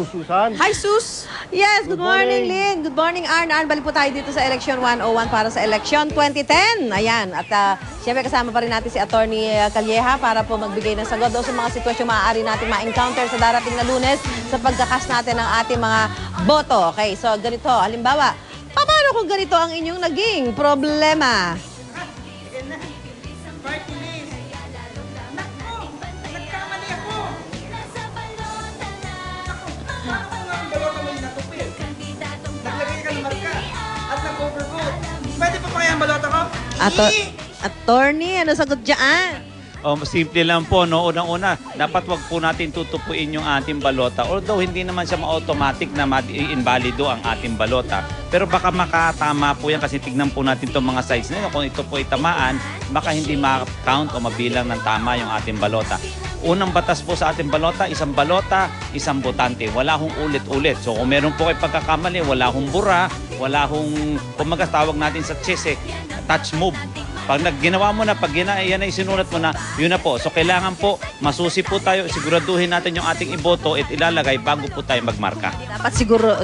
Hello, Susan. Hi, Sus! Yes, good morning, morning. Lynn. Good morning, Arn. Arn, balik po tayo dito sa Election 101 para sa Election 2010. Ayan, at siyempre kasama pa rin natin si Attorney Calleja para po magbigay ng sagot doon sa mga sitwasyong maaari natin ma-encounter sa darating na Lunes sa pagkakas natin ng ating mga boto. Okay, so ganito, halimbawa, paano kung ganito ang inyong naging problema? Pwede pa kaya ang balota ko? Attorney, ano sagot dyan? Simple lang po, no? Unang-una, dapat wag po natin tutupuin yung ating balota. Although hindi naman siya ma-automatic na ma-invalido ang ating balota. Pero baka makatama po yan kasi tignan po natin itong mga size na yun. Kung ito po ay tamaan, baka hindi ma-count o mabilang ng tama yung ating balota. Unang batas po sa ating balota, isang botante. Wala hong ulit-ulit. So kung meron po kayo pagkakamali, wala hong bura, wala hong, kumaga tawag natin sa chess, touch move. Pag ginawa mo na, pag yan ay sinulat mo na, yun na po. So kailangan po, masusi po tayo, siguraduhin natin yung ating iboto at ilalagay bago po tayo magmarka. Dapat siguro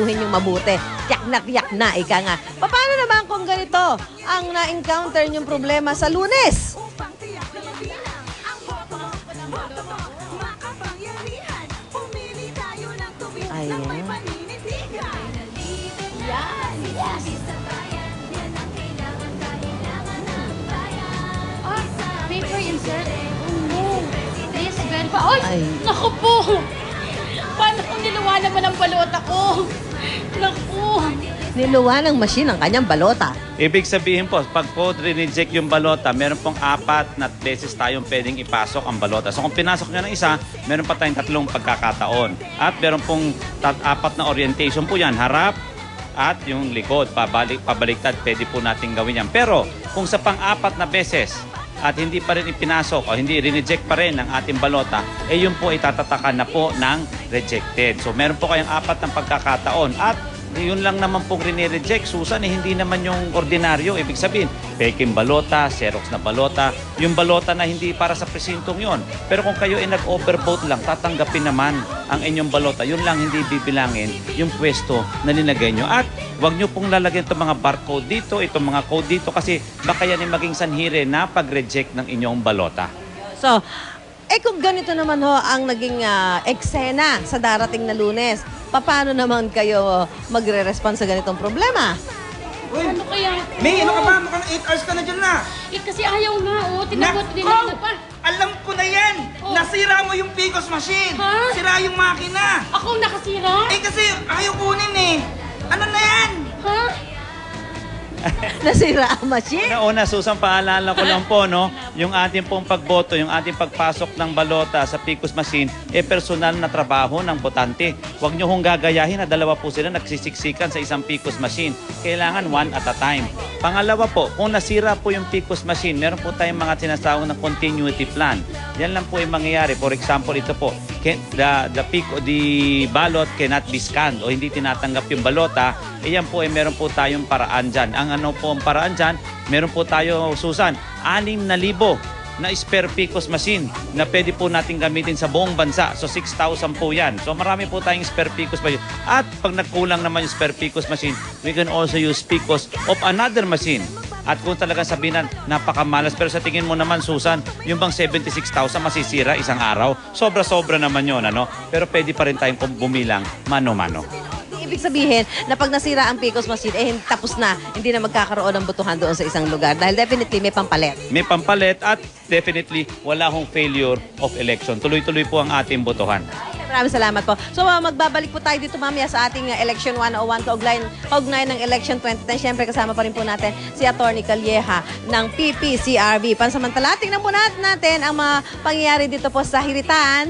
yung mabuti. Tiyak na, ika nga. Paano naman kung ganito ang na-encounter yung problema sa Lunes? Ayan. Paper insert? Oh, this verify. Ay, Ay. naku po! Paano kung niluwa naman ang balota ko? Naku! Niluwa ng machine ang kanyang balota. Ibig sabihin po, pag po rineject yung balota, meron pong 4 na beses tayong pwedeng ipasok ang balota. So kung pinasok nyo ng isa, meron pa tayong 3 pagkakataon. At meron pong 4 na orientation po yan, harap at yung likod, pabaliktad, pwede po natin gawin yan. Pero kung sa pang-4 na beses at hindi pa rin ipinasok o hindi rineject pa rin ang ating balota, yun po itatatakan na po ng rejected. So meron po kayong 4 ng pagkakataon at yun lang naman pong rinireject, Susan, hindi naman yung ordinaryo. Ibig sabihin, peking balota, Xerox na balota, yung balota na hindi para sa presintong yon. Pero kung kayo ay nag-overvote lang, tatanggapin naman ang inyong balota. Yun lang hindi bibilangin yung pwesto na linagay nyo. At huwag nyo pong lalagyan itong mga barcode dito, itong mga code dito, kasi baka yan ay maging sanhire na pag-reject ng inyong balota. So, kung ganito naman ho ang naging eksena sa darating na Lunes, paano naman kayo magre-respond sa ganitong problema? Uy, Ano kaya? May, ano ka ba? Mukhang 8 hours ka na dyan na. Kasi ayaw nga, oh. Tinabot din Nako! na pa. Alam ko na yan! Oh. Nasira mo yung Picos machine! Ha? Sira yung makina! Ako nakasira? Kasi ayaw kunin eh! Ano na yan? Ha? Nasira ang machine? Una, Susan, paalala ko lang po, no, yung ating pong pagboto, yung ating pagpasok ng balota sa Picos machine, personal na trabaho ng botante. Huwag nyo hong gagayahin na dalawa po sila nagsisiksikan sa isang Picos machine. Kailangan one at a time. Pangalawa po, kung nasira po yung Picos machine, meron po tayong mga sinasawang na continuity plan. Yan lang po yung mangyayari. For example, ito po, the ballot cannot be scanned o hindi tinatanggap yung balota, yan po ay meron po tayong paraan dyan. Ang ano po ang paraan dyan, meron po tayo, Susan, 6,000 na spare Picos machine na pwede po natin gamitin sa buong bansa. So 6,000 po yan. So marami po tayong spare Picos machine. At pag nagkulang naman yung spare Picos machine, we can also use Picos of another machine. At kung talagang sabihin na napakamalas, pero sa tingin mo naman, Susan, yung bang 76,000 masisira isang araw, sobra-sobra naman yun, ano? Pero pwede pa rin tayong bumilang mano-mano. Ibig sabihin na pag nasira ang Picos machine, tapos na, hindi na magkakaroon ng botohan doon sa isang lugar. Dahil definitely may pampalit. May pampalit at definitely wala hong failure of election. Tuloy-tuloy po ang ating botohan. Maraming salamat po. So magbabalik po tayo dito mamaya sa ating Election 101 kaugnay ng Election 2010. Siyempre kasama pa rin po natin si Attorney Calleja ng PPCRB. Pansamantala, tingnan po natin ang mga pangyayari dito po sa Hiritan.